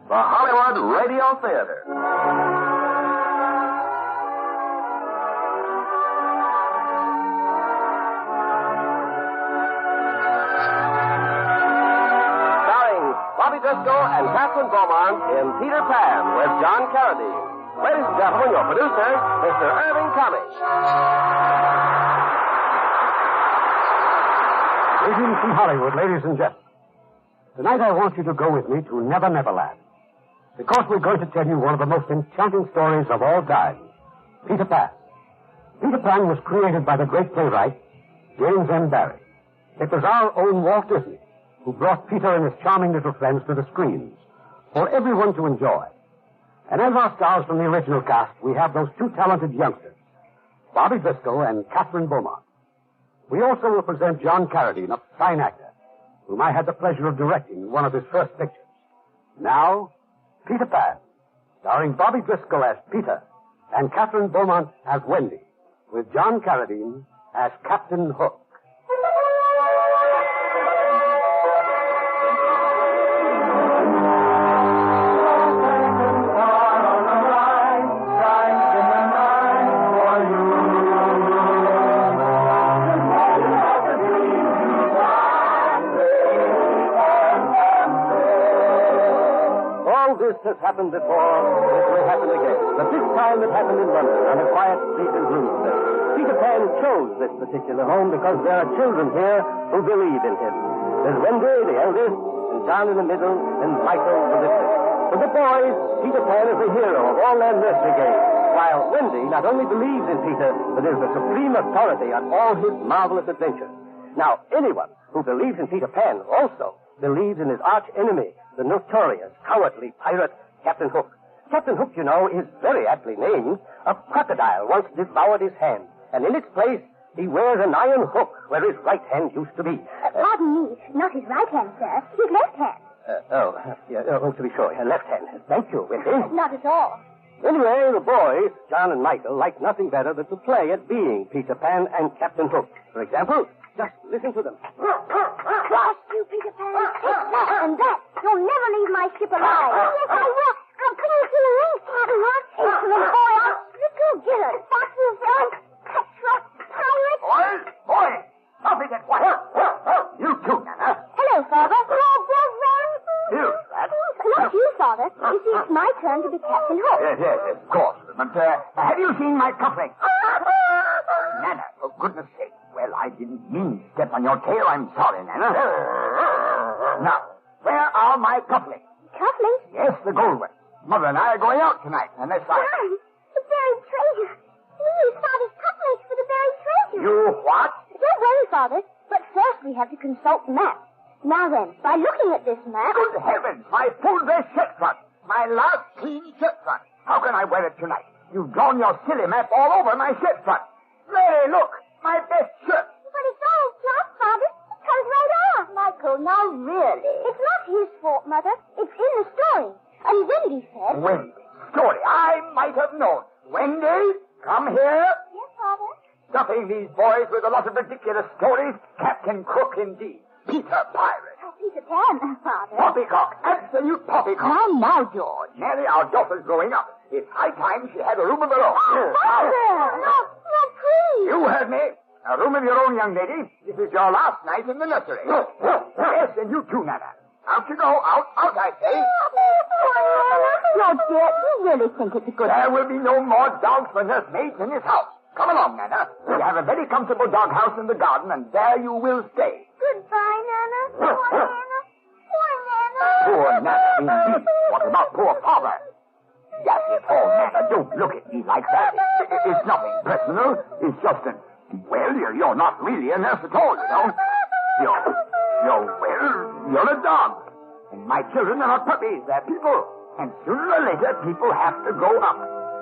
the Hollywood Radio Theatre. Starring Bobby Driscoll and Kathryn Beaumont in Peter Pan with John Carradine. Ladies and gentlemen, your producer, Mr. Irving Cummings. Greetings from Hollywood, ladies and gentlemen. Tonight I want you to go with me to Neverland, because we're going to tell you one of the most enchanting stories of all time, Peter Pan. Peter Pan was created by the great playwright, James M. Barrie. It was our own Walt Disney who brought Peter and his charming little friends to the screens for everyone to enjoy. And as our stars from the original cast, we have those two talented youngsters, Bobby Driscoll and Kathryn Beaumont. We also will present John Carradine, a fine actor, whom I had the pleasure of directing in one of his first pictures. Now, Peter Pan, starring Bobby Driscoll as Peter and Kathryn Beaumont as Wendy, with John Carradine as Captain Hook. This has happened before, it will happen again. But this time it happened in London, on a quiet street in Bloomsbury. Peter Pan chose this particular home because there are children here who believe in him. There's Wendy, the eldest, and John in the middle, and Michael, the littlest. For the boys, Peter Pan is the hero of all their nursery games, while Wendy not only believes in Peter, but is the supreme authority on all his marvelous adventures. Now, anyone who believes in Peter Pan also believes in his arch enemy, the notorious, cowardly pirate, Captain Hook. Captain Hook, you know, is very aptly named. A crocodile once devoured his hand, and in its place, he wears an iron hook where his right hand used to be. Pardon me, not his right hand, sir. His left hand. To be sure, left hand. Thank you, Wendy. Not at all. Anyway, the boys, John and Michael, like nothing better than to play at being Peter Pan and Captain Hook. For example, just listen to them. Blast you, Peter Pan. It's that and that. You'll never leave my ship alive. Oh, yes, I will. I'm putting you to the rings, Captain Hook. Excellent boy. Go get it. Box you, villain. Cutthroat pirate. Boys, stop it at once. You too, Nana. Hello, Father. Hello, Brother. You, lad. Not you, Father. You see, it's my turn to be Captain Hook. Yes, of course. But have you seen my cufflinks? Nana, for goodness sake. Well, I didn't mean to step on your tail. I'm sorry, Nana. Now, where are my cufflinks? Cufflinks? Yes, the gold ones. Mother and I are going out tonight, unless Darn, the buried treasure. We use Father's cufflinks for the buried treasure. You what? Don't worry, Father. But first we have to consult the map. Now then, by looking at this map... Good heavens, my full-dress shirt front. My last clean shirt front. How can I wear it tonight? You've drawn your silly map all over my shirt front. Mary, look, my best shirt. But it's all flat, Father. It comes right off. Michael, now really. It's not his fault, Mother. It's in the story. And Wendy said... Wendy? Story? I might have known. Wendy, come here. Yes, Father? Stuffing these boys with a lot of ridiculous stories. Captain Crook, indeed. Peter Pirate. Oh, Peter Pan, Father. Poppycock. Absolute poppycock. Now, George. Mary, our daughter's growing up. It's high time she had a room of her own. Oh, Father! No, please. You heard me. A room of your own, young lady. This is your last night in the nursery. Yes, and you too, Nana. Out you go. Out, I say. No, dear, you really think it's a good... There will be no more dogs for nursemaids in this house. Come along, Nana. We have a very comfortable doghouse in the garden, and there you will stay. Goodbye, Nana. Poor Nana. Poor Nana. Poor Nana, indeed. What about poor Father? Yes, oh, Nana, don't look at me like that. It's nothing personal. It's just that, well, you're not really a nurse at all, you know. You're a dog. And my children are not puppies. They're people. And sooner or later, people have to grow up.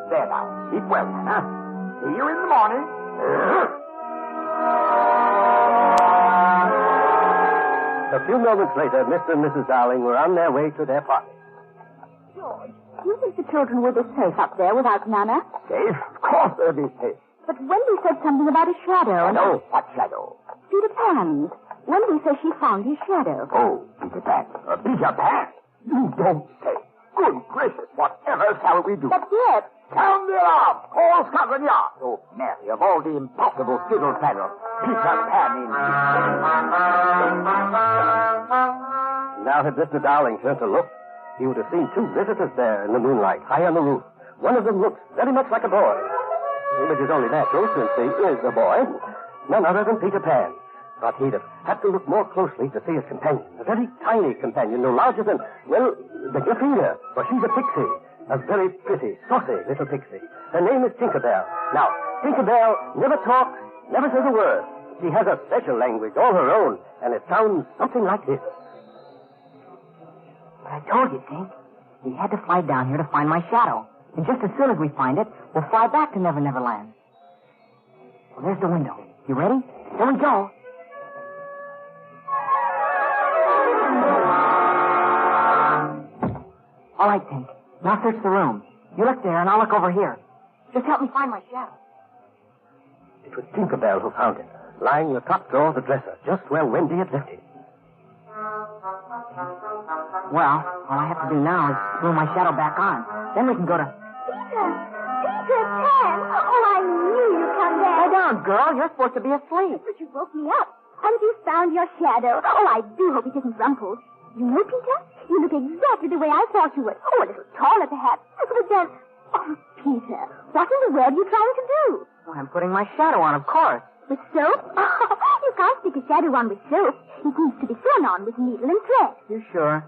There now. Sleep well, Nana. See you in the morning. A few moments later, Mr. and Mrs. Darling were on their way to their party. George, do you think the children will be safe up there without Nana? Safe? Of course they'll be safe. But Wendy said something about a shadow. No, what shadow? Peter Pan's. Wendy says she found his shadow. Oh, Peter Pan. Peter Pan? You don't say. Good gracious, whatever shall we do? But, Dad... Sound the alarm! Call Scotland Yard! Oh, Mary, of all the impossible fiddle-faddle, Peter Pan in. Now, had Mr. Dowling turned to look, he would have seen two visitors there in the moonlight, high on the roof. One of them looks very much like a boy, which is only natural since he is a boy. None other than Peter Pan. But he'd have had to look more closely to see his companion. A very tiny companion, no larger than, well, the Gryffindor, for she's a pixie. A very pretty, saucy little pixie. Her name is Tinkerbell. Now, Tinkerbell never talks, never says a word. She has a special language, all her own, and it sounds something like this. But I told you, Tink. We had to fly down here to find my shadow. And just as soon as we find it, we'll fly back to Neverland. Well, there's the window. You ready? Here we go. All right, Tink. Now search the room. You look there, and I'll look over here. Just help me find my shadow. It was Tinkerbell who found it, lying in the top drawer of the dresser, just where Wendy had left it. Well, all I have to do now is glue my shadow back on. Then we can go to... Peter Pan! Oh, I knew you'd come back. Lay down, girl. You're supposed to be asleep. But you woke me up. And you found your shadow. Oh, I do hope it isn't rumpled. You know, Peter, you look exactly the way I thought you would. Oh, a little taller, perhaps. But then... Oh, Peter, what in the world are you trying to do? Well, I'm putting my shadow on, of course. With soap? Oh, you can't stick a shadow on with soap. It needs to be sewn on with needle and thread. You sure?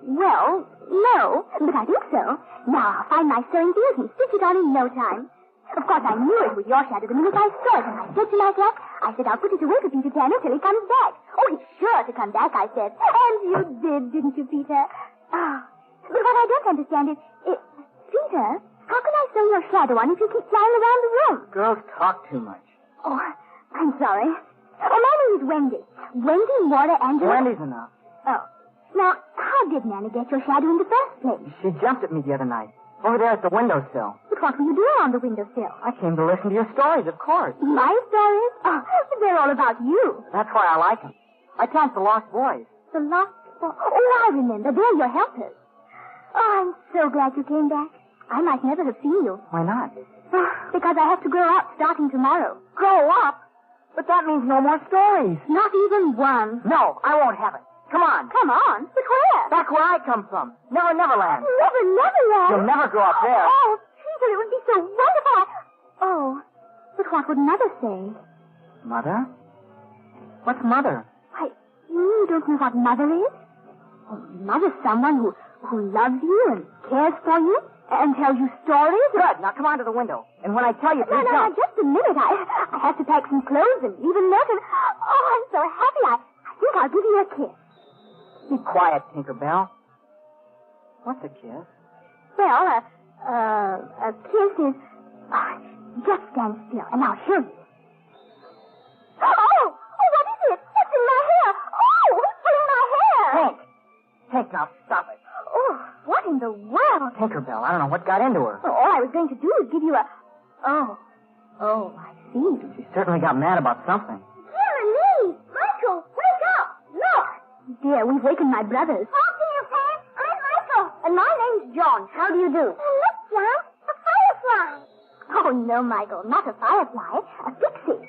Well, no, but I think so. Now, I'll find my sewing needles and stitch it on in no time. Of course, I knew it was your shadow the minute I saw it, and I said to myself, I'll put it away for Peter Pan until he comes back. Oh, he's sure to come back, I said. And you did, didn't you, Peter? Oh, but what I don't understand is, Peter, how can I sew your shadow on if you keep flying around the room? Girls talk too much. Oh, I'm sorry. Oh, my name is Wendy. Wendy Morta Angela. Wendy's enough. Oh. Now, how did Nana get your shadow in the first place? She jumped at me the other night. Over there at the windowsill. But what were you doing on the windowsill? I came to listen to your stories, of course. My stories? Oh, but they're all about you. That's why I like them. I tell them the Lost Boys. The Lost Boys? Oh, I remember. They're your helpers. Oh, I'm so glad you came back. I might never have seen you. Why not? Because I have to grow up starting tomorrow. Grow up? But that means no more stories. Not even one. No, I won't have it. Come on. Come on? But where? Back where I come from. Neverland. Neverland? You'll never grow up there. Oh, Peter, it would be so wonderful. Oh, but what would Mother say? Mother? What's Mother? Why, you don't know what Mother is? Oh, Mother's someone who loves you and cares for you and tells you stories. Good. Now come on to the window. And when I tell you to No, jump... just a minute. I have to pack some clothes and leave a note and... Oh, I'm so happy. I think I'll give you a kiss. Be quiet, Tinkerbell. What's a kiss? Well, a kiss is... just stand still, and I'll show you. Oh, what is it? It's in my hair. Oh, it's pulling my hair. Hank, now stop it. Oh, what in the world? Tinkerbell, I don't know what got into her. Oh, all I was going to do was give you a... Oh, I see. She certainly got mad about something. Dear me! Michael, wake up! Look! Dear, we've wakened my brothers. Oh, dear, Pat, I'm Michael. And my name's John. How do you do? Look, John, a firefly. Oh, no, Michael, not a firefly. A pixie.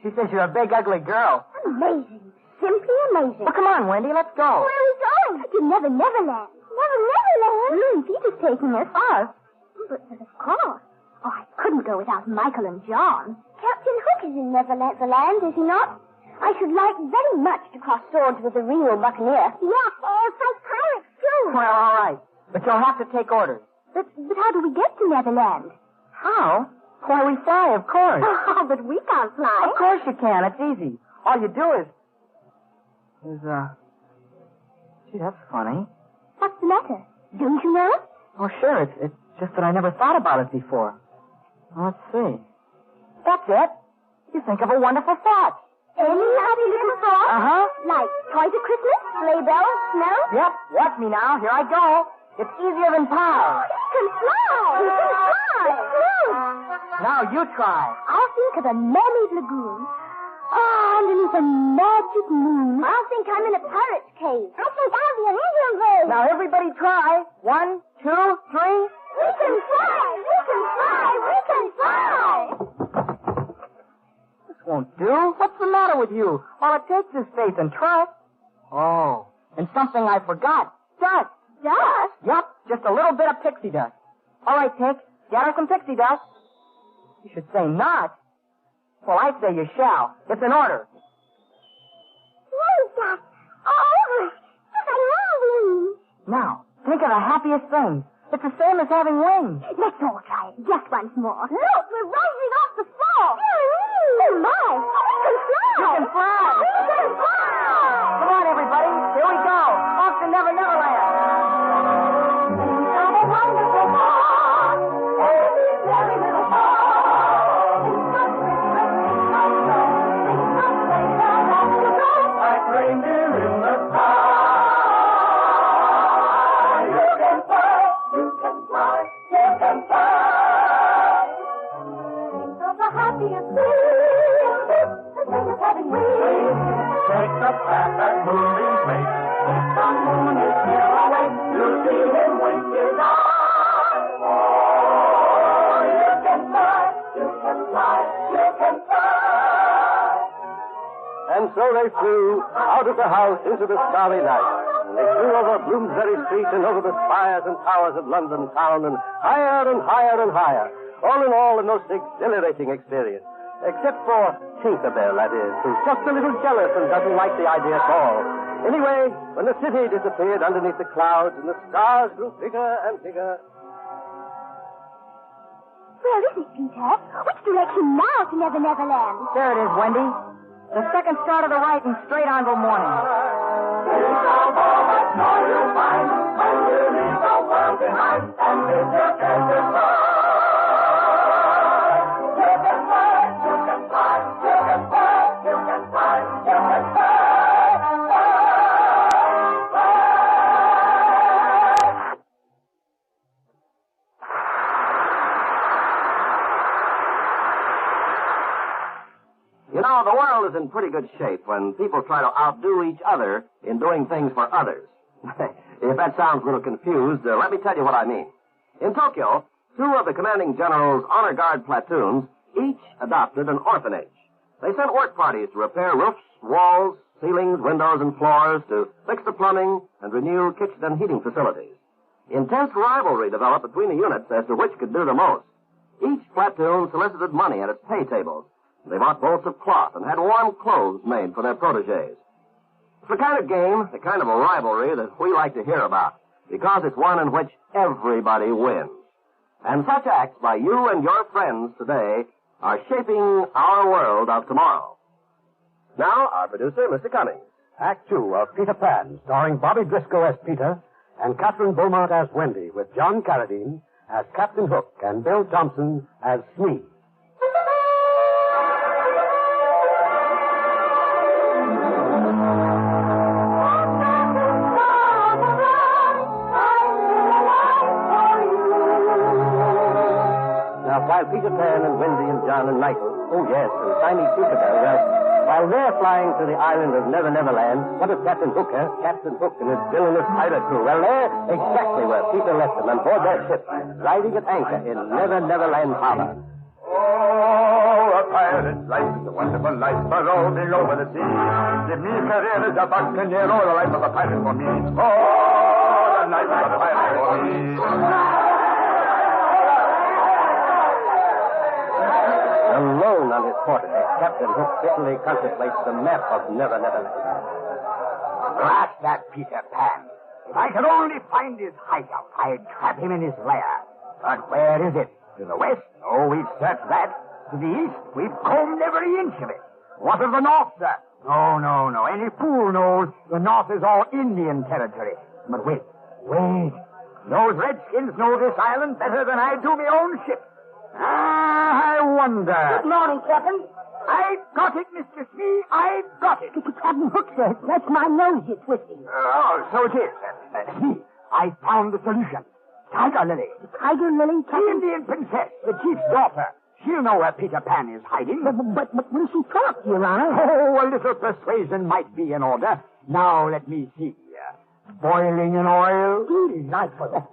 She says you're a big, ugly girl. Amazing. Simply amazing. Well, come on, Wendy, let's go. Where are we going? To Neverland. Neverland? Peter's taking us. Us? But of course. Oh, I couldn't go without Michael and John. Captain Hook is in Neverland, is he not? I should like very much to cross swords with a real buccaneer. Yes, fight pirates, too. Well, all right. But you'll have to take orders. But how do we get to Neverland? How? Why, we fly, of course. Oh, but we can't fly. Of course you can. It's easy. All you do is... Gee, that's funny. What's the matter? Don't you know it? Oh, sure. It's just that I never thought about it before. Well, let's see. That's it. You think of a wonderful thought. Any happy little thought? Uh-huh. Like toys at Christmas, sleigh bells, snow? Yep. Watch me now. Here I go. It's easier than pie. He can fly! He can fly! It's true! Now you try. I'll think of a mermaid lagoon. Oh, underneath a magic moon. I think I'm in a pirate's cave. I think I'll be an Indian cave. Now, everybody try. 1, 2, 3. We can fly! We can fly! We can fly! This won't do. What's the matter with you? All it takes is faith and trust. Oh, and something I forgot. Dust. Dust? Yep, just a little bit of pixie dust. All right, Tick, gather some pixie dust. You should say not. Well, I say you shall. It's an order. What is that? Oh, it's like moving. Now, think of the happiest thing. It's the same as having wings. Let's all try it just once more. Look, we're rising off the floor. Oh, my. We can fly. You can fly. We can fly. Come on, everybody. Here we go. Off to Neverland. Have a wonderful fall. Every very little fall. Like reindeer in the sky. You can fly, you can fly, you can fly. Think of the happiest thing. The thing of having wings. Take the path that movies make. If the moon is still awake, You'll see him wink his eye. Oh, you can fly, you can fly, you can fly. And so they flew out of the house into the starry night. And they flew over Bloomsbury Street and over the spires and towers of London town and higher and higher and higher. All in all, a most exhilarating experience. Except for Tinkerbell, that is, who's just a little jealous and doesn't like the idea at all. Anyway, when the city disappeared underneath the clouds and the stars grew bigger and bigger. Where is it, Peter? Which direction now to Neverland? There it is, Wendy. The second star to the right and straight on till morning. You know, the world is in pretty good shape when people try to outdo each other in doing things for others. If that sounds a little confused, let me tell you what I mean. In Tokyo, 2 of the commanding general's honor guard platoons each adopted an orphanage. They sent work parties to repair roofs, walls, ceilings, windows, and floors, to fix the plumbing and renew kitchen and heating facilities. Intense rivalry developed between the units as to which could do the most. Each platoon solicited money at its pay tables. They bought bolts of cloth and had warm clothes made for their protégés. It's the kind of game, the kind of a rivalry that we like to hear about, because it's one in which everybody wins. And such acts by you and your friends today are shaping our world of tomorrow. Now, our producer, Mr. Cummings. Act 2 of Peter Pan, starring Bobby Driscoll as Peter and Kathryn Beaumont as Wendy, with John Carradine as Captain Hook and Bill Thompson as Smee. While Peter Pan and Wendy and John and Michael, oh yes, and tiny Tinkerbell, while they're flying to the island of Neverland, what is Captain Hook, huh? Captain Hook and his villainous pirate crew. Well, they're exactly where Peter left them, on board their ship, riding at anchor in Neverland Harbor. Oh, a pirate's life is a wonderful life, for rolling over the sea. Give me career as a buccaneer, oh, the life of a pirate for me. Oh, the life of a pirate for me. Alone on his quarterdeck, Captain Hook bitterly contemplates the map of Neverland. Blast that Peter Pan. If I could only find his hideout, I'd trap him in his lair. But where is it? To the west? Oh, we've searched that. To the east? We've combed every inch of it. What of the north, sir? No. Any fool knows the north is all Indian territory. But wait. Those redskins know this island better than I do my own ship. I wonder. Good morning, Captain. I've got it, Mr. Smee. I've got it. Captain Hook says that's my nose you're twisting. Oh, so it is. Smee, I found the solution. Tiger Lily. The Tiger Lily, The Captain? Indian princess, the chief's daughter. She'll know where Peter Pan is hiding. But will she talk, Your Honor? Oh, a little persuasion might be in order. Now, let me see. Boiling in oil. Delightful.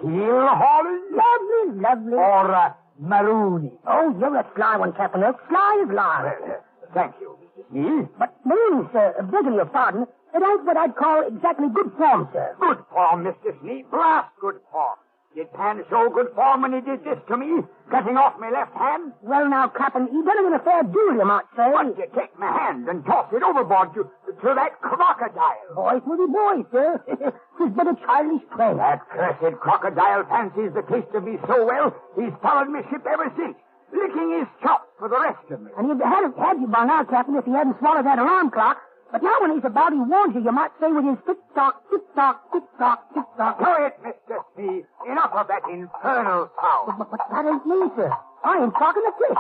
Keel hauling. Lovely. Or maroony. Oh, you're a sly one, Captain. Sly as lard. Well, thank you, Mr. Smee. But maroon, sir, begging your pardon, it ain't what I'd call exactly good form, sir. Good form, Mr. Smee. Blast good form. Did Pan show good form when he did this to me, cutting off my left hand? Well, now, Captain, he done it in a fair duel, you might say. But you take my hand and toss it overboard to that crocodile. Boys will be boys, sir. It's but a childish play. That cursed crocodile fancies the taste of me so well, he's followed me ship ever since, licking his chops for the rest of me. And he'd have had you by now, Captain, if he hadn't swallowed that alarm clock. But now when he's about, he warns you, you might say, with his tick-tock, tick-tock, tick-tock, tick-tock. Quiet, Mr. Smee. Enough of that infernal sound. But that ain't me, sir. I ain't talking to Chris.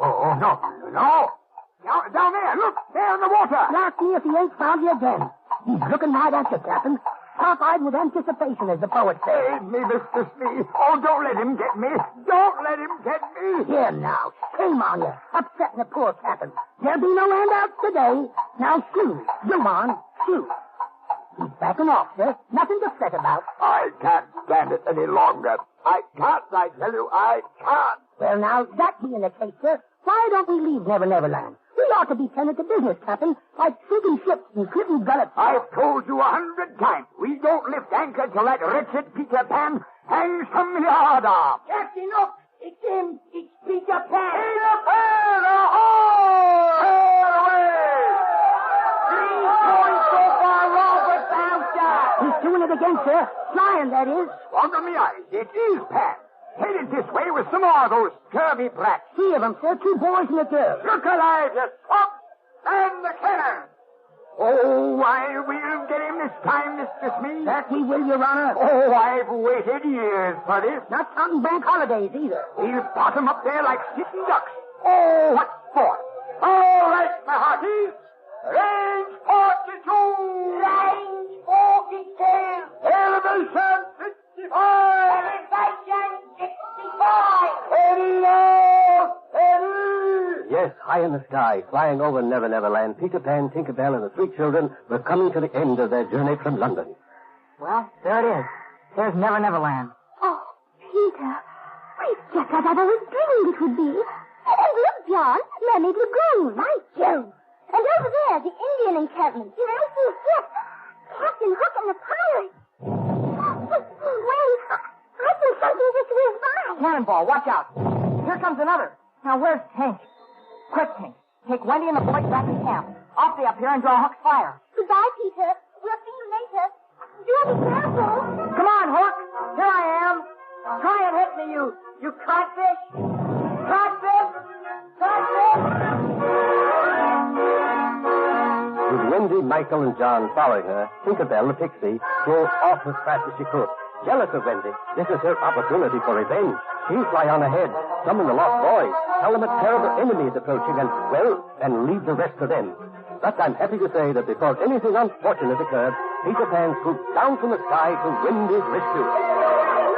Oh, no. Down there, look, there in the water. Now see if he ain't found you again. He's looking right at you, Captain. Top-eyed with anticipation, as the poet says. Save me, Mr. Smee. Oh, don't let him get me. Don't let him get me. Here now. Shame on you. Upsetting the poor Captain. There'll be no handouts today. Now shoo. Go on. Shoo. He's backing off, sir. Nothing to fret about. I can't stand it any longer. I can't, I tell you, I can't. Well, now, that being the case, sir, why don't we leave Neverland? We ought to be tended to business, Captain, like sinking ships and clipping gullets. I've told you 100 times. We don't lift anchor till that wretched Peter Pan hangs from the yard arm. Captain, look! It's him! It's Peter Pan! Peter Pan! Ahoy! Sail away! 3 points so far, Robert Bouncer! He's doing it again, sir. Flying, that is. Under me eyes, it is Pan. Headed this way with some more of those scurvy brats. 3 of them, sir. 2 boys and a girl. Look alive, you swamp! And the cannon! Oh, I will get him this time, Mr. Smee. That we will, Your Honor. Oh, I've waited years for this. Not counting bank holidays, either. He'll bottom up there like sitting ducks. Oh, what sport! All right, my hearties. Range 42! Range 42! Elevation 55! Elevation 65! Steady now! Steady! Yes, high in the sky, flying over Neverland, Peter Pan, Tinker Bell, and the 3 children were coming to the end of their journey from London. Well, there it is. There's Neverland. Oh, Peter, it's just as I was dreaming it would be. And look, John, Mermaid Lagoon, by Jove. And over there, the Indian encampment, the racing ship, Captain Hook and the pirates. Wait, I think something just whizzed by. Cannonball, watch out. Here comes another. Now, where's Tank? Quick, Tank. Take Wendy and the boys back to camp. I'll stay up here and draw Hook's fire. Goodbye, Peter. We'll see you later. Do be careful. Come on, Hook. Here I am. Try and hit me, you codfish. Codfish! Codfish! With Wendy, Michael, and John following her, Tinker Bell, the pixie, drove off as fast as she could. Jealous of Wendy, this is her opportunity for revenge. She'll fly on ahead, summon the lost boys, tell them a terrible enemy is approaching, and leave the rest to them. But I'm happy to say that before anything unfortunate occurred, Peter Pan swooped down from the sky to Wendy's rescue. Oh,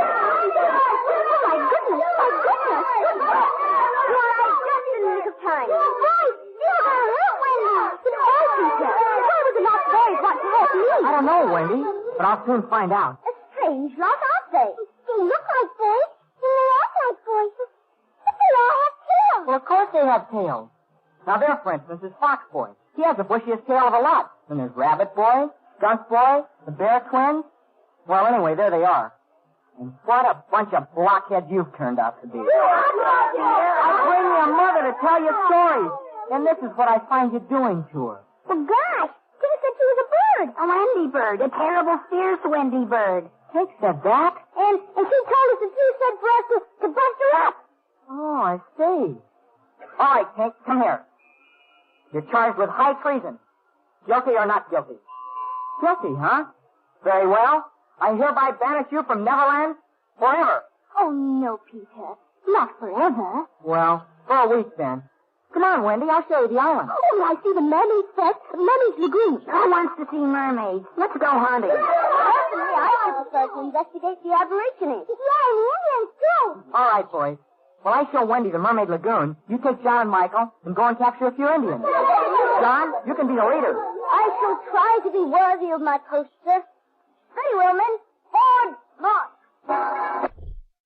my goodness, my goodness. Why, just in the nick of time. Right, still got hurt, Wendy. It's all Peter. Why would the lost boys want to help me? I don't know, Wendy, but I'll soon find out. A strange lot, aren't they? They look like boys, and they act like boys. But they all have tails. Well, of course they have tails. Now, there, for instance, is Fox Boy. He has the bushiest tail of a lot. Then there's Rabbit Boy, Skunk Boy, the Bear Twins. Well, anyway, there they are. And what a bunch of blockheads you've turned out to be. I bring your mother to tell you stories. And this is what I find you doing to her. Well, gosh, Tina said she was a bird. A Wendy bird. A terrible, fierce Wendy bird. Kate said that? And she told us that you said for us to bust her up. Oh, I see. All right, Kate, come here. You're charged with high treason. Guilty or not guilty? Guilty, huh? Very well. I hereby banish you from Neverland forever. Oh, no, Peter. Not forever. Well, for a week, then. Come on, Wendy. I'll show you the island. Oh, I see the mermaid fest. Mermaid's Lagoon. Who wants to see mermaids? Let's go hunting. Personally, I would prefer to investigate the Aborigines. Yeah, and the Indians, too. All right, boys. While I show Wendy the Mermaid Lagoon, you take John and Michael and go and capture a few Indians. John, you can be the leader. I shall try to be worthy of my post, sir. Very well, men. Forward, march.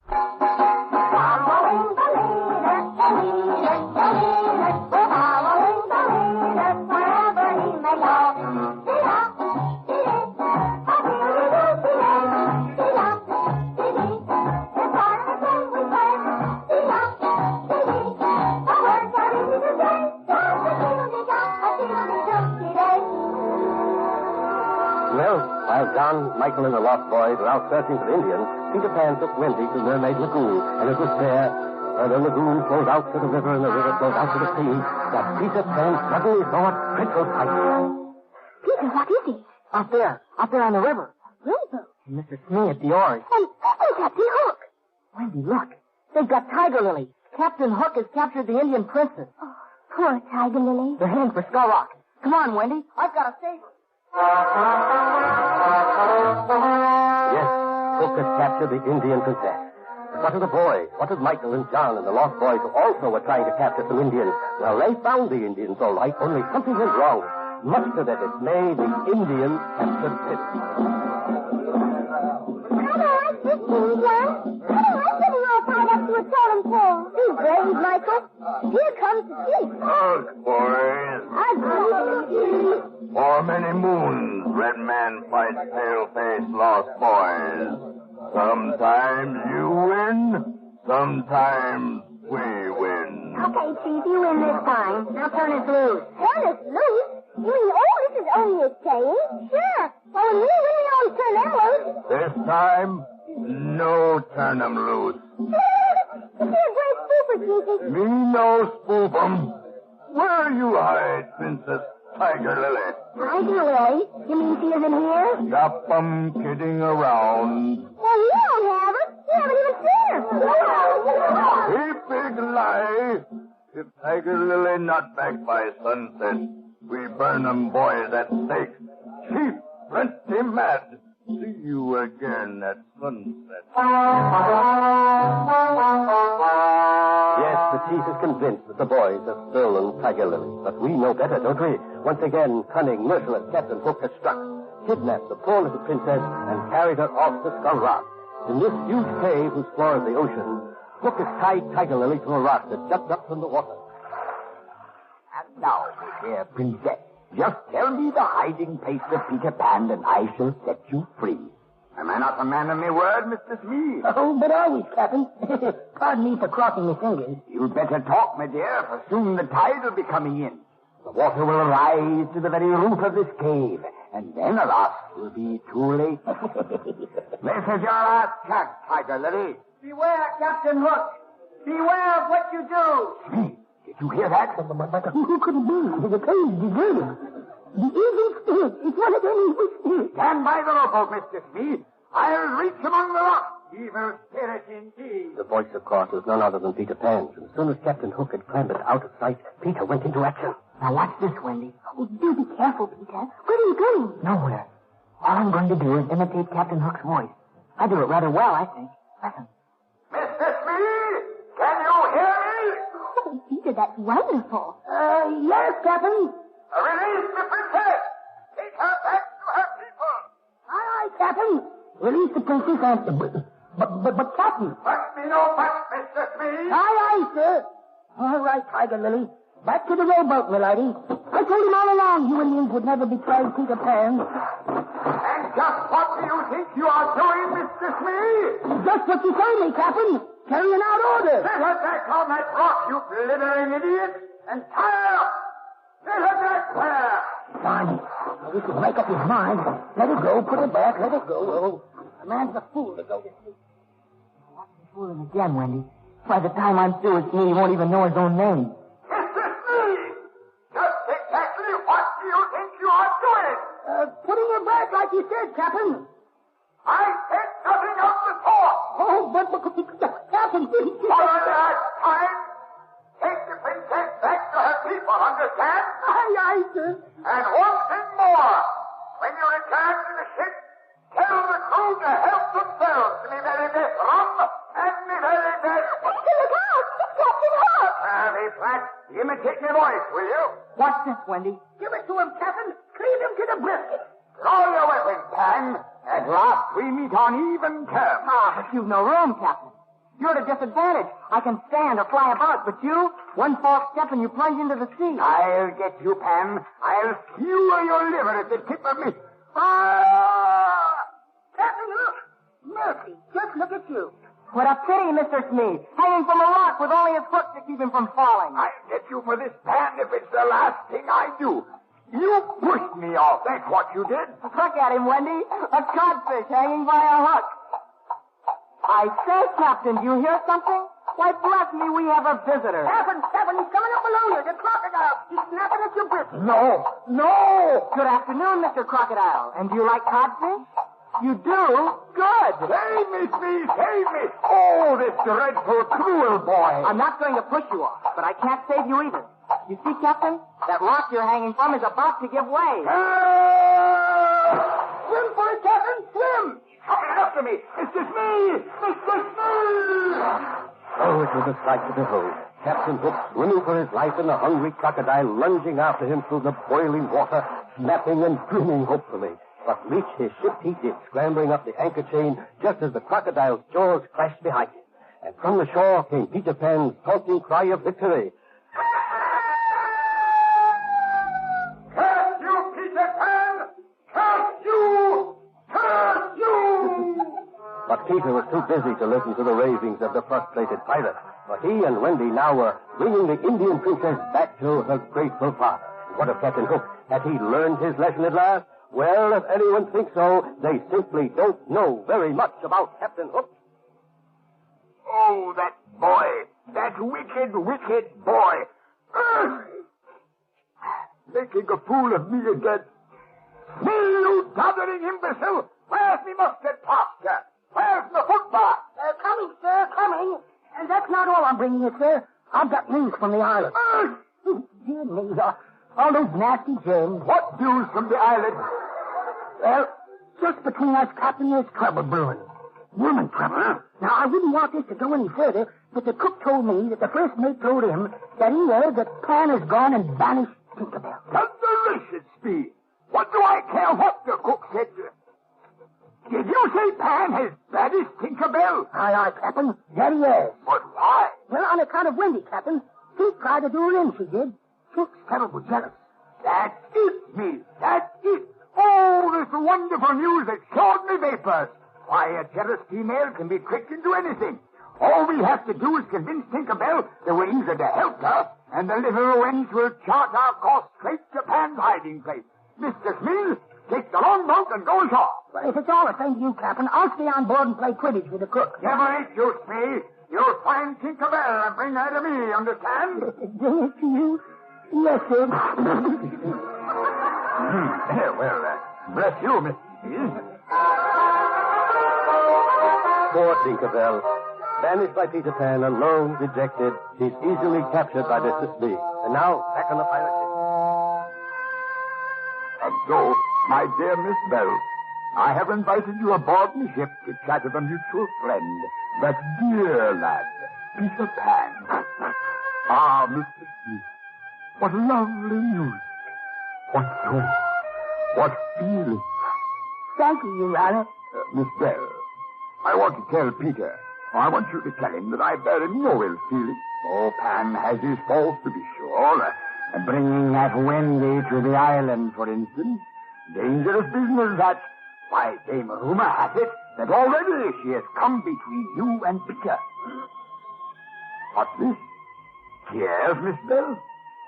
Following the leader, we're following the leader, wherever he may go. While John, Michael, and the Lost Boys were out searching for Indians, Peter Pan took Wendy to Mermaid Lagoon, and it was there, where the lagoon flows out to the river and the river flows out to the sea, that Peter Pan suddenly saw a dreadful sight. Peter, what is it? Out there on the river. River? And Mr. Smee at the oars. And Captain Hook. Wendy, look. They've got Tiger Lily. Captain Hook has captured the Indian princess. Oh, poor Tiger Lily. They're heading for Skull Rock. Come on, Wendy. I've got to save her. Yes, Hook had captured the Indian princess. But what of the boys? What of Michael and John and the Lost Boys who also were trying to capture some Indians? Well, they found the Indians all right, only something went wrong. Much to their dismay, the Indians captured Pip. I don't like this thing, John. I don't like getting all tied up to a totem pole. Be brave, Michael. Here comes the chief. Look, boys. I believe you. For many moons, red man fights pale-faced lost boys. Sometimes you win, sometimes we win. Okay, Chief, you win this time. Now turn us loose. Turn us loose? You mean, this is only a saying? Sure. Well, when we win, we always turn them loose. This time, no turn 'em loose. You're a great spoofer, Chiefy. Me no spook 'em. Where you hide, Princess Tiger Lily? Tiger Lily? You mean she isn't here? Stop 'em kidding around. Well, you don't have her. You haven't even seen her. A big lie. If Tiger Lily not back by sunset, we burn 'em boys at stake. Chief, plenty mad. See you again at sunset. Yes, the chief is convinced that the boys have stolen Tiger Lily. But we know better, don't we? Once again, cunning, merciless Captain Hook has struck, kidnapped the poor little princess, and carried her off to Skull Rock. In this huge cave whose floor is the ocean, Hook has tied Tiger Lily to a rock that juts up from the water. And now, my dear princess, just tell me the hiding place of Peter Pan, and I shall set you free. Am I not a man of my word, Mr. Smee? Oh, but always, Captain. Pardon me for crossing my fingers. You'd better talk, my dear, for soon the tide will be coming in. The water will rise to the very roof of this cave, and then, alas, it will be too late. This is your last chance, Tiger Lily. Beware, Captain Hook. Beware of what you do. Smee, did you hear that? But who could it be? The cave is deserted. The evil spirit. It's one of them evil spirits. Stand by the rope, old Mr. Smee. I'll reach among the rocks. Evil spirit indeed. The voice, of course, was none other than Peter Pan. And as soon as Captain Hook had clambered out of sight, Peter went into action. Now watch this, Wendy. Oh, do be careful, Peter. Where are you going? Nowhere. All I'm going to do is imitate Captain Hook's voice. I do it rather well, I think. Listen. Mr. Smee, can you hear me? Oh, Peter, that's wonderful. Yes, Captain. Release the princess. Take her back to her people. Aye, Captain. Release the princess and... But Captain. But me no but, Mr. Smee. Aye, sir. All right, Tiger Lily. Back to the rowboat, milady. I told him all along you Indians would never betray Peter Pan. And just what do you think you are doing, Mr. Smee? Just what you told me, Captain. Carrying out orders. Let her back on that rock, you blithering idiot, and tie her up. Let her back there. Fine. Now, we can make up his mind. Let it go. Put it back. Let it go. Oh, the man's a fool to go to sleep. Watch me fool him again, Wendy. By the time I'm through with me, he won't even know his own name. Mr. Smee! Just exactly what do you think you are doing? Putting her back like you said, Captain. I said nothing of the sort. Oh, but Captain, please. For the last time, take the princess back to her people, understand? Aye, sir. And one thing more. When you return to the ship, tell the crew to help themselves to me very best rum and me very best... Look out! Rat, imitate my voice, will you? What's this, Wendy? Give it to him, Captain. Cleave him to the brisket. Draw your weapon, Pan. At last we meet on even terms. Ah, but you've no room, Captain. You're at a disadvantage. I can stand or fly about, but you, one false step and you plunge into the sea. I'll get you, Pan. I'll skewer your liver at the tip of me. Ah! Captain, look. Mercy, just look at you. What a pity, Mr. Smee. Hanging from a rock with only his hook to keep him from falling. I'll get you for this, Pan, if it's the last thing I do. You pushed me off. That's what you did. Look at him, Wendy. A codfish hanging by a hook. I say, Captain, do you hear something? Why, bless me, we have a visitor. Captain, he's coming up below you. The crocodile. He's snapping at your brisket. No. Good afternoon, Mr. Crocodile. And do you like codfish? You do? Good. Save me, Smee, save me. Oh, this dreadful, cruel boy. I'm not going to push you off, but I can't save you either. You see, Captain? That rock you're hanging from is about to give way. Swim for it, Captain, swim. Coming after me. Mr. Smee. Oh, it was a sight to behold. Captain Hook swimming for his life and the hungry crocodile lunging after him through the boiling water, snapping and grinning hopefully. But reach his ship he did, scrambling up the anchor chain just as the crocodile's jaws crashed behind him. And from the shore came Peter Pan's taunting cry of victory. Curse you, Peter Pan! Curse you! Curse you! But Peter was too busy to listen to the ravings of the frustrated pirate, for he and Wendy now were bringing the Indian princess back to her grateful father. What of Captain Hook? Had he learned his lesson at last? Well, if anyone thinks so, they simply don't know very much about Captain Hook. Oh, that boy. That wicked, wicked boy. Making a fool of me again. Me, you doddering imbecile. Where's me mustard plaster? Where's the football? Coming, sir, coming. And that's not all I'm bringing you, sir. I've got news from the island. Dear me, all those nasty germs. What news from the island? Well, just between us, Captain, there's trouble brewing. Woman trouble. Huh? Now, I wouldn't want this to go any further, but the cook told me that the first mate told him that he heard that Pan has gone and banished Tinkerbell. Thunderation, Speed. What do I care what the cook said? Did you say Pan has banished Tinkerbell? Aye, Captain. That he has. But why? Well, on account of Wendy, Captain. She tried to do her in, she did. She's terrible jealous. That's it, me. That's it. Oh, this wonderful news that showed me vapors. Why, a jealous female can be tricked into anything. All we have to do is convince Tinkerbell that we're eager to help her, and the little wench will chart our course straight to Pan's hiding place. Mr. Smith, take the longboat and go ashore. Well, if it's all the same to you, Captain, I'll stay on board and play Quidditch with the cook. Never ain't you, Smith. You'll find Tinkerbell and bring her to me, understand? Bring it to you? Yes, sir. Well, bless you, Mr. Smith. Poor Tinkerbell. Banished by Peter Pan, alone, dejected, she's easily captured by Mr. Smee. And now, back on the pirate ship. And so, my dear Miss Bell, I have invited you aboard my ship to chat with a mutual friend, that dear lad, Peter Pan. Ah, Mr. Smith, what lovely news. What joy. What feeling. Thank you, Your Honor. Miss Bell, I want to tell Peter, I want you to tell him that I bear him no ill feeling. Oh, Pan has his faults, to be sure. Bringing that Wendy to the island, for instance. Dangerous business, that. Why, dame rumor has it that already she has come between you and Peter. What's this? Yes, Miss Bell?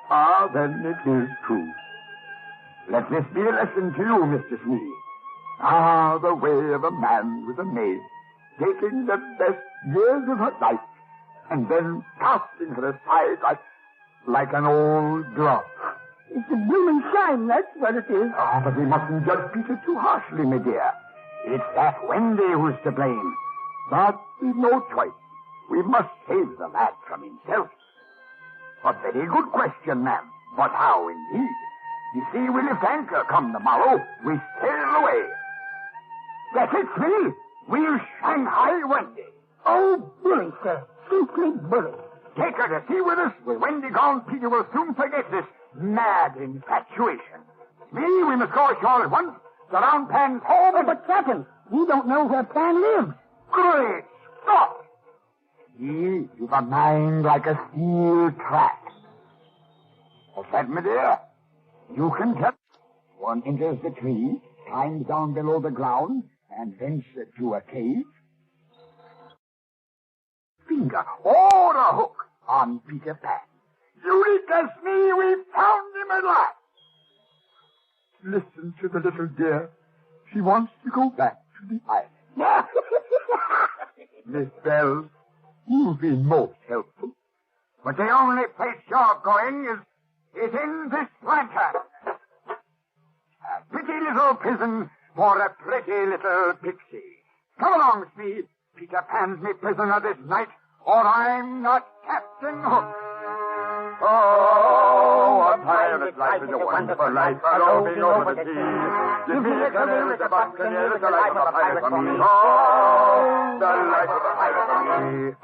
Ah, then it is true. Let this be a lesson to you, Mr. Smee. Ah, the way of a man with a maid, taking the best years of her life, and then casting her aside like an old glove. It's a blooming shame, that's what it is. Ah, but we mustn't judge Peter too harshly, my dear. It's that Wendy who's to blame. But we've no choice. We must save the lad from himself. A very good question, ma'am. But how, indeed? You see, we'll lift anchor come the morrow. We sail away. That's it, Smee. We'll Shanghai Wendy. Oh, bully, sir. Simply bully. Take her to sea with us. With Wendy gone, Peter will soon forget this mad infatuation. Me, we must go ashore at once. Surround Pan's home. Oh, but, Captain, we don't know where Pan lives. Great Scott! You've a mind like a steel trap. What's that, my dear? You can tell. One enters the tree, climbs down below the ground, and ventures to a cave. Finger or a hook on Peter Pan. Eureka's me, we found him at last. Listen to the little dear. She wants to go back to the island. Miss Bell, you've been most helpful. But the only place you're going is in this lantern. A pretty little prison for a pretty little pixie. Come along, Speed. Peter Pan's me prisoner this night, or I'm not Captain Hook. Oh, a pirate's life is a wonderful life, roving over the sea. Give me a canoe with a buccaneer, the life of a pirate for me. Oh, the life of a pirate for me.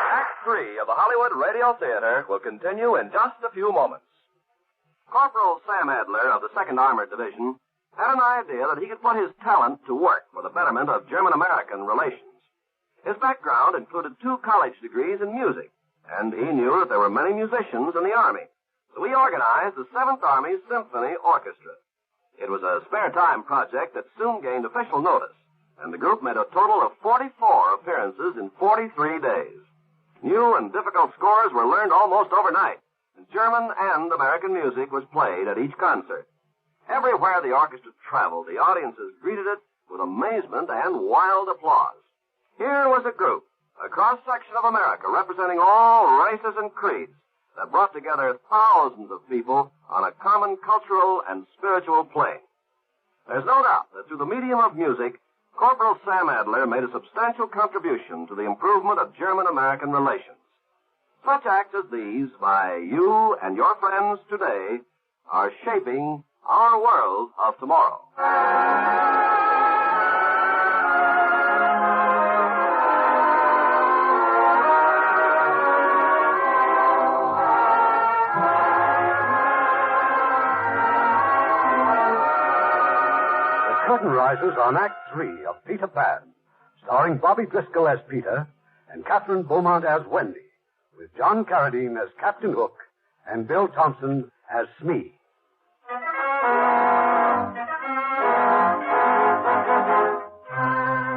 Act 3 of the Hollywood Radio Theatre will continue in just a few moments. Corporal Sam Adler of the 2nd Armored Division had an idea that he could put his talent to work for the betterment of German-American relations. His background included 2 college degrees in music, and he knew that there were many musicians in the Army. So he organized the 7th Army Symphony Orchestra. It was a spare-time project that soon gained official notice, and the group made a total of 44 appearances in 43 days. New and difficult scores were learned almost overnight, and German and American music was played at each concert. Everywhere the orchestra traveled, the audiences greeted it with amazement and wild applause. Here was a group, a cross-section of America representing all races and creeds, that brought together thousands of people on a common cultural and spiritual plane. There's no doubt that through the medium of music, Corporal Sam Adler made a substantial contribution to the improvement of German-American relations. Such acts as these, by you and your friends today, are shaping our world of tomorrow. The curtain rises on Act 3 of Peter Pan, starring Bobby Driscoll as Peter and Kathryn Beaumont as Wendy, with John Carradine as Captain Hook and Bill Thompson as Smee.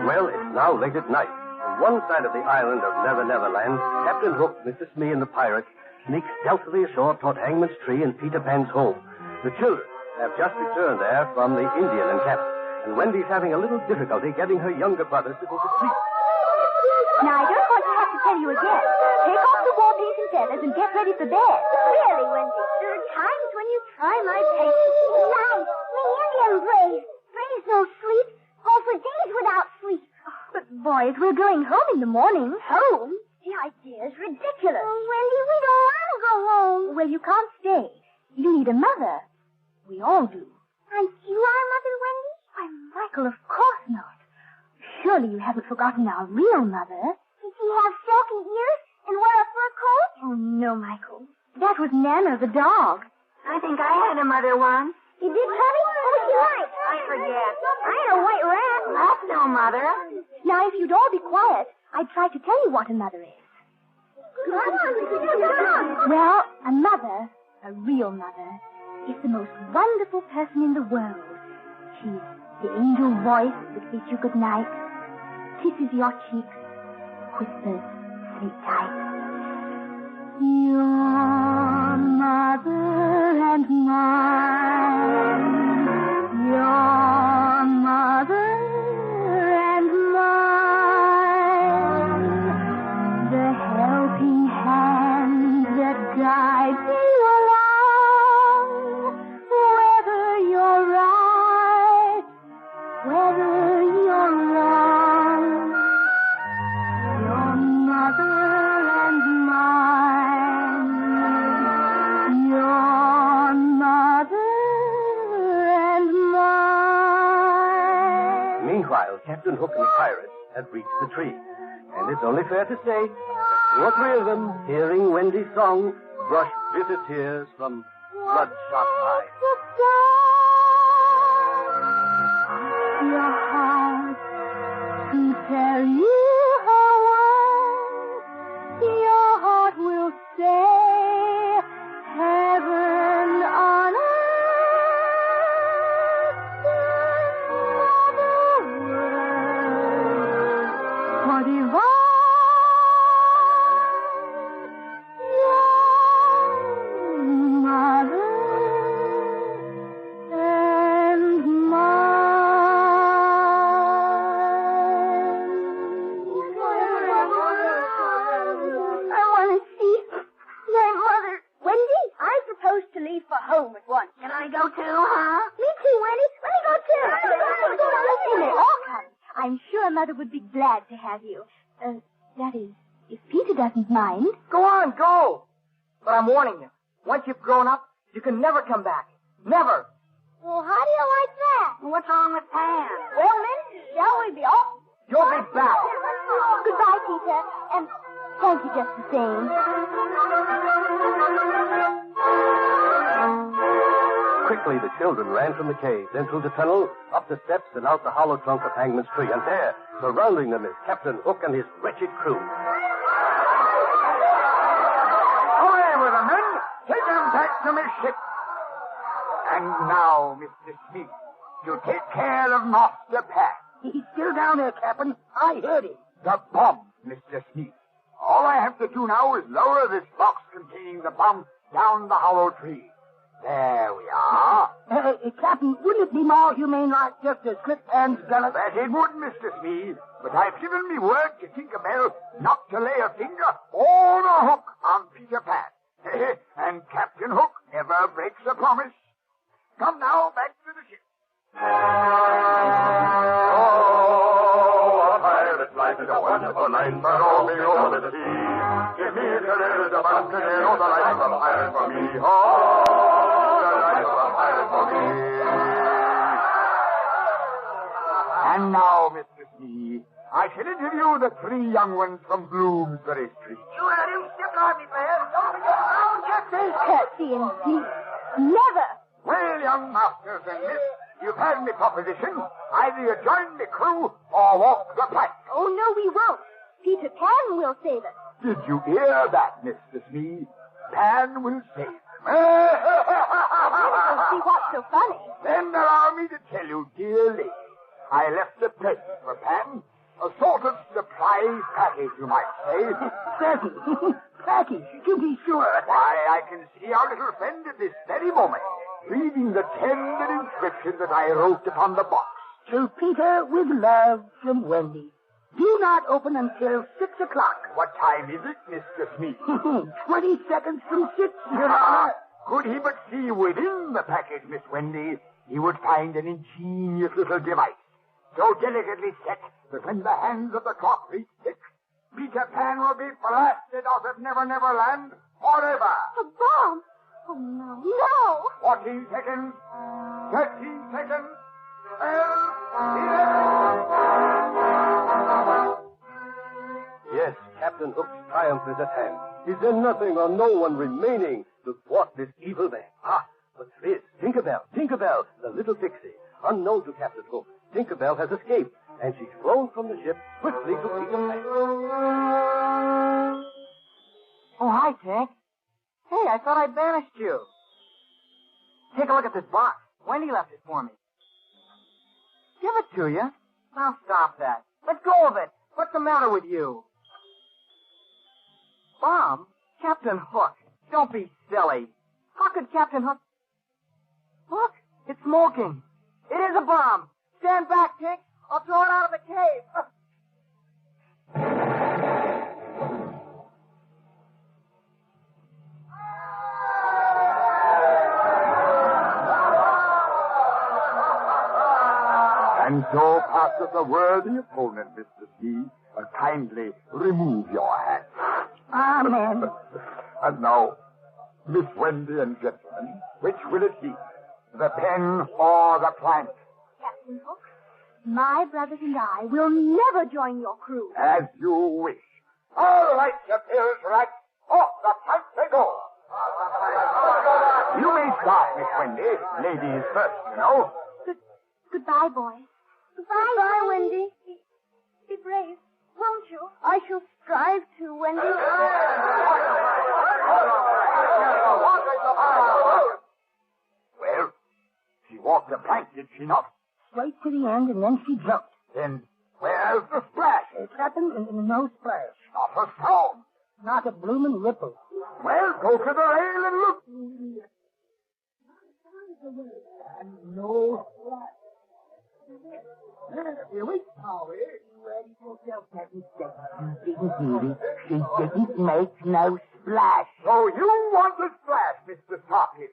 Well, it's now late at night. On one side of the island of Neverland, Captain Hook, Mr. Smee, and the pirates sneak stealthily ashore toward Hangman's Tree and Peter Pan's home. The children have just returned there from the Indian encampment, and Wendy's having a little difficulty getting her younger brothers to go to sleep. Now, I don't want to have to tell you again. Take off the war paint and feathers and get ready for bed. Really, Wendy, there are times when you try my patience. Right. The Indian brave. Braves no sleep. Go for days without sleep. But, boys, we're going home in the morning. Home? The idea is ridiculous. Oh, Wendy, we don't want to go home. Well, you can't stay. You need a mother. We all do. Aren't you our mother, Wendy? Why, Michael, of course not. Surely you haven't forgotten our real mother. Did she have silky ears and wear a fur coat? Oh, no, Michael. That was Nana, the dog. I think I had a mother once. You did, Tubby? What was she like? I forget. I had a white rat. That's no mother. Now, if you'd all be quiet, I'd try to tell you what a mother is. Well, a mother, a real mother, is the most wonderful person in the world. She's the angel voice that bids you good night, kisses your cheeks, whispers, sleep tight. Your mother and mine, your mother and mine, the helping hand that guides you along, whether you're right, whether you're wrong, your mother and mine, your mother Meanwhile, Captain Hook and the pirates had reached the tree. And it's only fair to say that 2 or 3 of them, hearing Wendy's song, brushed bitter tears from bloodshot eyes. Your heart to tell you how once your heart will say heaven on earth, another word for divine. Mother would be glad to have you. That is, if Peter doesn't mind. Go on, go. But I'm warning you. Once you've grown up, you can never come back. Never. Well, how do you like that? What's wrong with Pan? Well, then, shall we be off? You'll be back. Goodbye, Peter. And thank you just the same. Quickly, the children ran from the cave, then through the tunnel, up the steps, and out the hollow trunk of Hangman's tree. And there, surrounding them, is Captain Hook and his wretched crew. Away with them, men! Take them back to my ship. And now, Mr. Smith, you take care of Master Pat. He's still down there, Captain. I heard him. The bomb, Mr. Smith. All I have to do now is lower this box containing the bomb down the hollow tree. There we are. Captain, wouldn't it be more humane like just to slip Pan's gullet? That it would, Mr. Smith. But I've given me word to Tinkerbell not to lay a finger or a hook on Peter Pan. And Captain Hook never breaks a promise. Come now, back to the ship. Oh, a pirate's life is a wonderful life, but roaming over the sea. Give me a career as a buccaneer, the life of a pirate for me. Oh, the life of a pirate for me. And now, Mr. Smith, I shall interview the 3 young ones from Bloomsbury Street. You had him step on me, man. Don't forget how Jesse. Curtsy and deep. Never. Well, young masters and miss, you've had me proposition. Either you join me crew or walk the plank. Oh, no, we won't. Peter Pan will save us. Did you hear that, Mr. Smith? Pan will save them. See what's so funny. Then allow me to tell you, dear lady, I left a present for Pan. A sort of surprise package, you might say. Present. Package, to be sure. Why, I can see our little friend at this very moment, reading the tender inscription that I wrote upon the box. To Peter, with love, from Wendy. Do not open until 6 o'clock. What time is it, Mr. Smith? 20 seconds from 6, Your Honor. Could he but see within the package, Miss Wendy, he would find an ingenious little device, so delicately set that when the hands of the clock reach 6, Peter Pan will be blasted out of Neverland forever. A bomb? Oh, no. No! 14 seconds. 13 seconds. 12, 11. Yes, Captain Hook's triumph is at hand. Is there nothing or no one remaining to thwart this evil man? Ah, but there is. Tinkerbell, the little pixie. Unknown to Captain Hook, Tinkerbell has escaped, and she's flown from the ship swiftly to Peter Pan. Oh, hi, Tink. Hey, I thought I banished you. Take a look at this box. Wendy left it for me. Give it to you. Now stop that. Let go of it. What's the matter with you? Bomb? Captain Hook. Don't be silly. How could Captain Hook... Look, it's smoking. It is a bomb. Stand back, Tink. I'll throw it out of the cave. And so passeth a worthy opponent, Mr. Smith. Kindly remove your hand. Amen. And now, Miss Wendy and gentlemen, which will it be? The pen or the plank? Captain Hook? My brothers and I will never join your crew. As you wish. All right, you pills rats. Off the plank they go. You may start, Miss Wendy. Ladies first, you know. Goodbye, boys. Goodbye, Wendy. Be brave, won't you? I shall strive to, Wendy. Well, she walked the plank, did she not? Straight to the end, and then she jumped. Then where's the splash? It happened in no splash. Not a sound. Not a bloomin' ripple. Well, go to the rail and look. And no splash. Here we go. Ready for Captain She didn't make no splash. So you want a splash, Mr. Socket?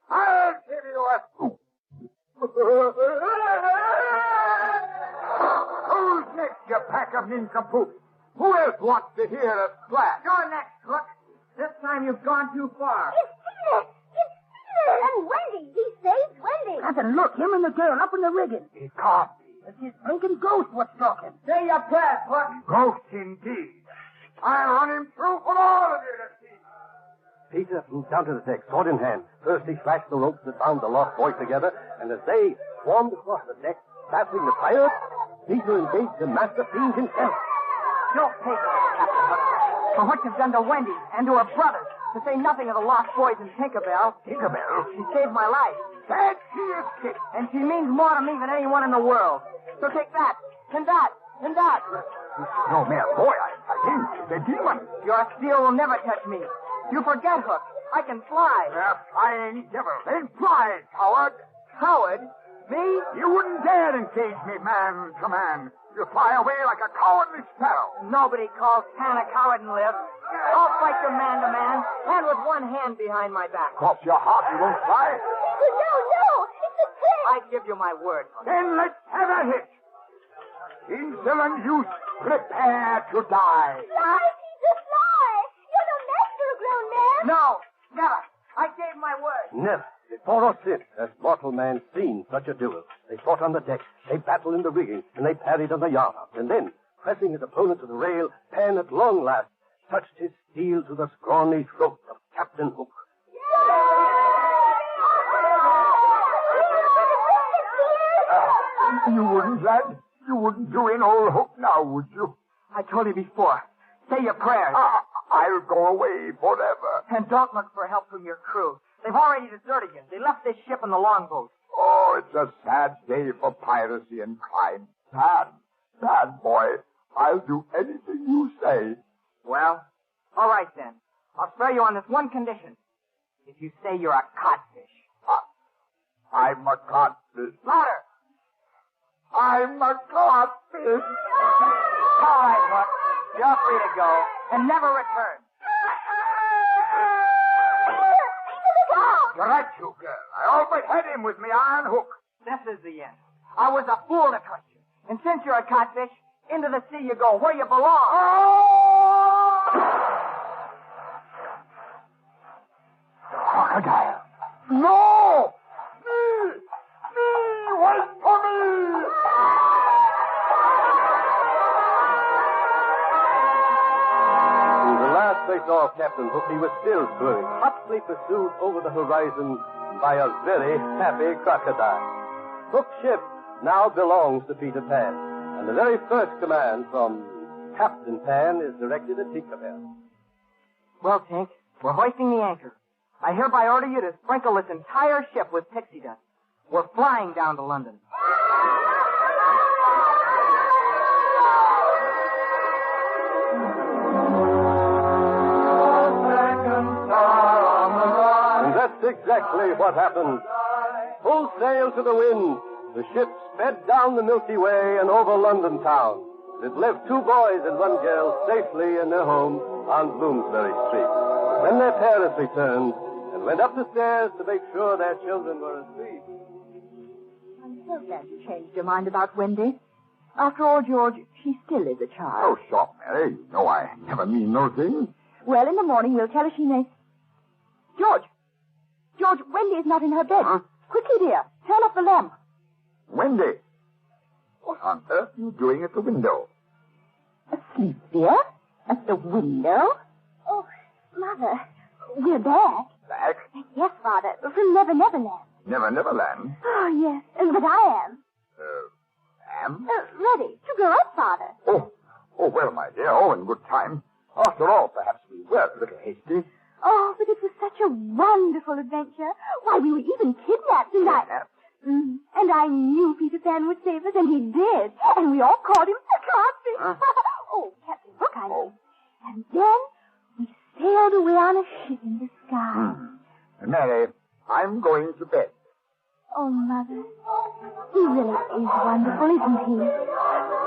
I'll give you a scoop. Who's next, you pack of nincompoops? Who else wants to hear a splash? You're next, Lux. This time you've gone too far. It's Peter! It's Peter! And Wendy! He saved Wendy! Captain, look, him and the girl up in the rigging. It can't be. It's his blinking ghost what's talking. Say your prayers, Lux. Ghost indeed. I'll run him through for all of you to see. Peter flew down to the deck, sword in hand. First he slashed the ropes that bound the lost boys together, and as they swarmed across the deck, battling the pirates, Peter engaged the master fiend himself. You'll pay for this, Captain Hook. For what you've done to Wendy and to her brothers, to say nothing of the lost boys in Tinkerbell. Tinkerbell? She saved my life. That she is kicked. And she means more to me than anyone in the world. So take that, and that, and that. No mere boy, I think. It's a demon. Your steel will never touch me. You forget, Hook. I can fly. Flying devil. Then fly, coward. Coward? Me? You wouldn't dare engage me man to man. You fly away like a cowardly sparrow. Nobody calls Pan a coward and live. I'll fight you man to man, and with one hand behind my back. Cross your heart, you won't fly. No! It's a trick! I give you my word. Then let's have a hit. Insolent youth, prepare to die. Fly, Peter, fly! You're the master of grown men! No, never. I gave my word. Never, before or since, has mortal man seen such a duel. They fought on the deck, they battled in the rigging, and they parried on the yardarms. And then, pressing his opponent to the rail, Pan at long last touched his steel to the scrawny throat of Captain Hook. You wouldn't, lad? You wouldn't do in old Hook now, would you? I told you before. Say your prayers. I'll go away forever. And don't look for help from your crew. They've already deserted you. They left this ship in the longboat. Oh, it's a sad day for piracy and crime. Sad, boy. I'll do anything you say. Well, all right then. I'll spare you on this one condition. If you say you're a codfish. I'm a codfish. Louder! I'm a codfish. All right, Hook. You're free to go and never return. You're right, you girl. I always had him with me iron hook. This is the end. I was a fool to trust you. And since you're a codfish, into the sea you go, where you belong. Crocodile. No! Me! Wait for me! The last they saw of Captain Hook, he was still swimming, hotly pursued over the horizon by a very happy crocodile. Hook's ship now belongs to Peter Pan, and the very first command from Captain Pan is directed at Tinkerbell. Well, Tink, we're hoisting the anchor. I hereby order you to sprinkle this entire ship with pixie dust. We're flying down to London. And that's exactly what happened. Full sail to the wind, the ship sped down the Milky Way and over London town. It left 2 boys and 1 girl safely in their home on Bloomsbury Street. When their parents returned and went up the stairs to make sure their children were asleep. I'm so glad you changed your mind about Wendy. After all, George, she still is a child. Oh, stop, Mary. You know I never mean no thing. Well, in the morning we'll tell her she may... George, Wendy is not in her bed. Huh? Quickly, dear, turn off the lamp. Wendy. What on earth are you doing at the window? Asleep, dear? At the window? Oh, Mother, we're back. Back? Yes, Father, from Neverland. Neverland? Oh, yes, but I am. Am? Ready to grow up, Father. Oh, well, my dear. Oh, in good time. After all, perhaps we were a little hasty. Oh, but it was such a wonderful adventure. Why, we were even kidnapped, and and I knew Peter Pan would save us, and he did. And we all called him Kathryn. Oh, Captain Hook, I mean. And then we sailed away on a ship in the sky. Mary, I'm going to bed. Oh, Mother, he really is wonderful, isn't he?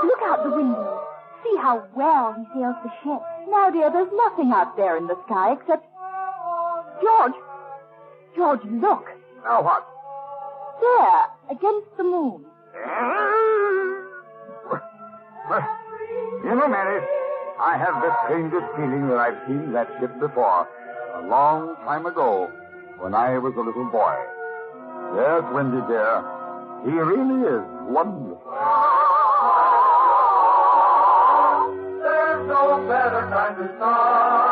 Look out the window. See how well he sails the ship. Now, dear, there's nothing out there in the sky except... George, look. Now what? There, against the moon. Well, you know, Mary, I have the strangest feeling that I've seen that ship before, a long time ago, when I was a little boy. Yes, Wendy, dear, he really is wonderful. There's no better time to start.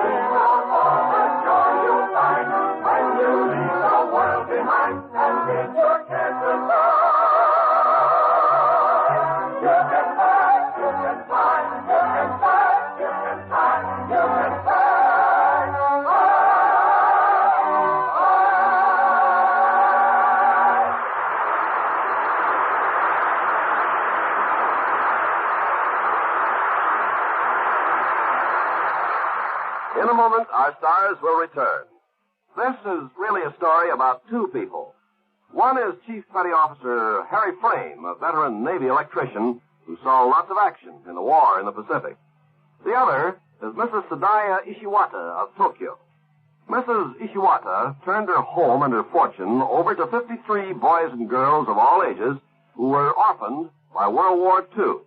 Sing out all the joy you'll find when you leave the world behind and bid your cares goodbye. You can fly, you can fly, you can fly, you can fly, you can fly. In a moment, our stars will return. This is really a story about two people. One is Chief Petty Officer Harry Frame, a veteran Navy electrician who saw lots of action in the war in the Pacific. The other is Mrs. Sadaya Ishiwata of Tokyo. Mrs. Ishiwata turned her home and her fortune over to 53 boys and girls of all ages who were orphaned by World War II.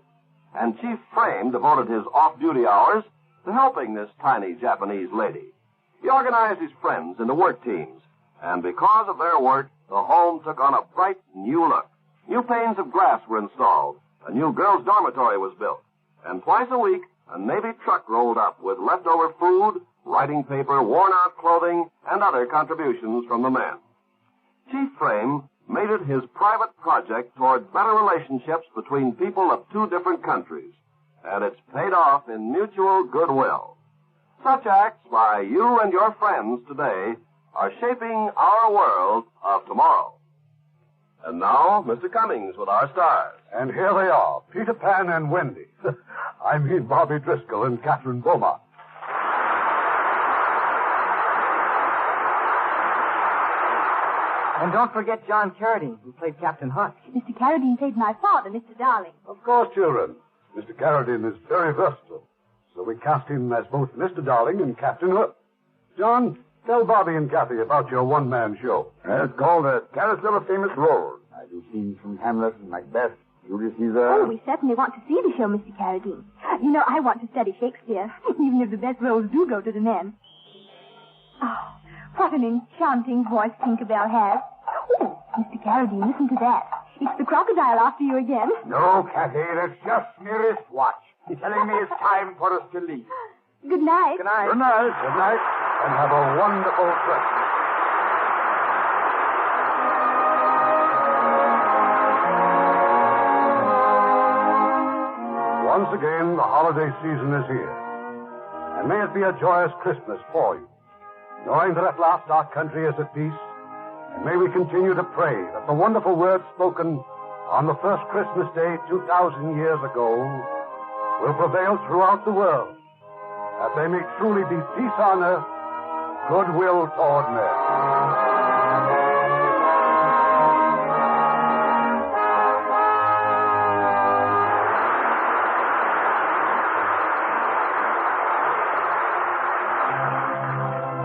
And Chief Frame devoted his off-duty hours to helping this tiny Japanese lady. He organized his friends into work teams, and because of their work, the home took on a bright new look. New panes of glass were installed, a new girls' dormitory was built, and twice a week, a Navy truck rolled up with leftover food, writing paper, worn-out clothing, and other contributions from the men. Chief Frame made it his private project toward better relationships between people of two different countries, and it's paid off in mutual goodwill. Such acts by you and your friends today are shaping our world of tomorrow. And now, Mr. Cummings with our stars. And here they are, Peter Pan and Wendy. I mean Bobby Driscoll and Kathryn Beaumont. And don't forget John Carradine, who played Captain Hook. Mr. Carradine played my father, Mr. Darling. Of course, children. Mr. Carradine is very versatile, so we cast him as both Mr. Darling and Captain Hook. John, tell Bobby and Kathy about your one-man show. It's called a Carousel of Famous Roles. I do scenes from Hamlet and Macbeth, Julius Caesar. Oh, we certainly want to see the show, Mr. Carradine. You know, I want to study Shakespeare, even if the best roles do go to the men. Oh, what an enchanting voice Tinkerbell has. Oh, Mr. Carradine, listen to that. It's the crocodile after you again. No, Kathy, that's just my wristwatch. He's telling me it's time for us to leave. Good night. Good night. Good night. Good night. And have a wonderful Christmas. Once again, the holiday season is here. And may it be a joyous Christmas for you, knowing that at last our country is at peace. And may we continue to pray that the wonderful words spoken on the first Christmas Day 2,000 years ago will prevail throughout the world, that they may truly be peace on earth, goodwill toward men.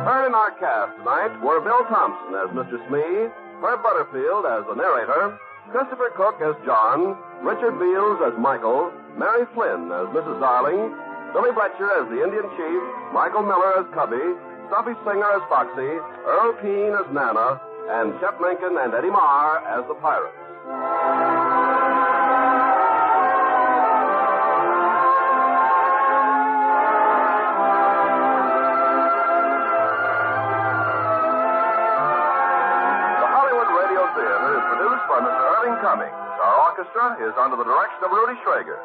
Heard in our cast tonight were Bill Thompson as Mr. Smee, Herb Butterfield as the narrator, Christopher Cook as John, Richard Beals as Michael, Mary Flynn as Mrs. Darling, Billy Bletcher as the Indian Chief, Michael Miller as Cubby, Stuffy Singer as Foxy, Earl Keane as Nana, and Shep Menken and Eddie Marr as the Pirates. by Mr. Irving Cummings. Our orchestra is under the direction of Rudy Schrager.